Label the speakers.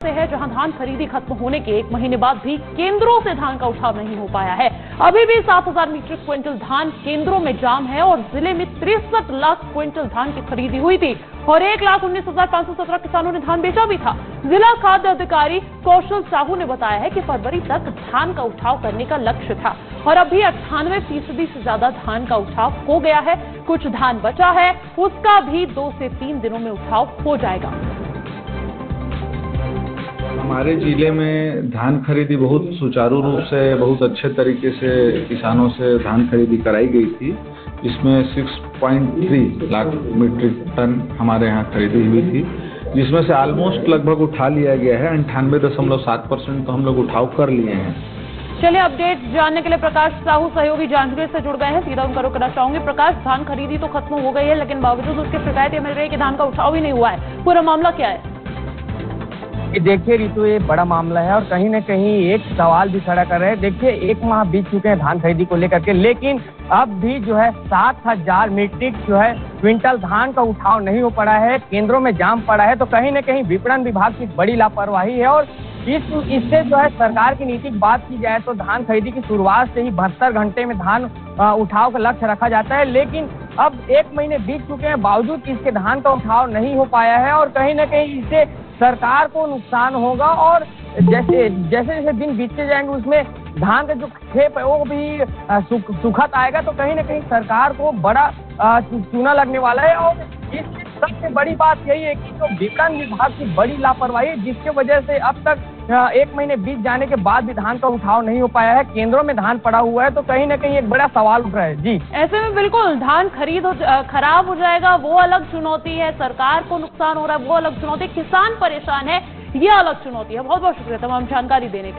Speaker 1: से है जहां धान खरीदी खत्म होने के 1 महीने बाद भी केंद्रों से धान का उठाव नहीं हो पाया है। अभी भी 7,000 मीट्रिक क्विंटल धान केंद्रों में जाम है और जिले में 63 लाख क्विंटल धान की खरीदी हुई थी और 1,19,517 किसानों ने धान बेचा भी था। जिला खाद्य अधिकारी कौशल साहू ने बताया है कि फरवरी तक धान का उठाव करने का लक्ष्य था और अभी 98% से ज्यादा धान का उठाव हो गया है। कुछ धान बचा है, उसका भी 2 से 3 दिनों में उठाव हो जाएगा।
Speaker 2: हमारे जिले में धान खरीदी बहुत सुचारू रूप से, बहुत अच्छे तरीके से किसानों से धान खरीदी कराई गई थी, जिसमें 6.3 लाख मीट्रिक टन हमारे यहाँ खरीदी हुई थी, जिसमें से ऑलमोस्ट लगभग उठा लिया गया है। 98.7% तो हम लोग उठाव कर लिए हैं।
Speaker 1: चलिए, अपडेट जानने के लिए प्रकाश साहू सहयोगी जांजगीर से जुड़ गए हैं, सीधा उनका रुख करना चाहूंगी। प्रकाश, धान खरीदी तो खत्म हो गई है, लेकिन बावजूद उसके शिकायत ये मिल रही है कि धान का उठाव ही नहीं हुआ है। पूरा मामला क्या है?
Speaker 3: देखिए रितु, ये बड़ा मामला है और कहीं न कहीं एक सवाल भी खड़ा कर रहे हैं। देखिए 1 माह बीत चुके हैं धान खरीदी को लेकर के, लेकिन अब भी जो है 7,000 मीट्रिक क्विंटल धान का उठाव नहीं हो पड़ा है, केंद्रों में जाम पड़ा है। तो कहीं न कहीं विपणन विभाग की बड़ी लापरवाही है और इससे जो है सरकार की नीति की बात की जाए तो धान खरीदी की शुरुआत से ही 72 घंटे में धान उठाव का लक्ष्य रखा जाता है, लेकिन अब 1 महीने बीत चुके हैं, बावजूद इसके धान का उठाव नहीं हो पाया है और कहीं न कहीं इससे सरकार को नुकसान होगा और जैसे जैसे दिन बीतते जाएंगे उसमें धान का जो खेप है वो भी सुखत आएगा। तो कहीं ना कहीं सरकार को बड़ा चूना लगने वाला है और इसकी सबसे बड़ी बात यही है कि जो विपणन विभाग की बड़ी लापरवाही है, जिसके वजह से अब तक 1 महीने बीत जाने के बाद भी धान का उठाव नहीं हो पाया है, केंद्रों में धान पड़ा हुआ है। तो कहीं ना कहीं एक बड़ा सवाल उठ रहा है। जी, ऐसे में बिल्कुल धान खराब हो जाएगा, वो अलग चुनौती है, सरकार को नुकसान हो रहा है वो अलग चुनौती, किसान परेशान है ये अलग चुनौती है। बहुत बहुत शुक्रिया तमाम जानकारी देने के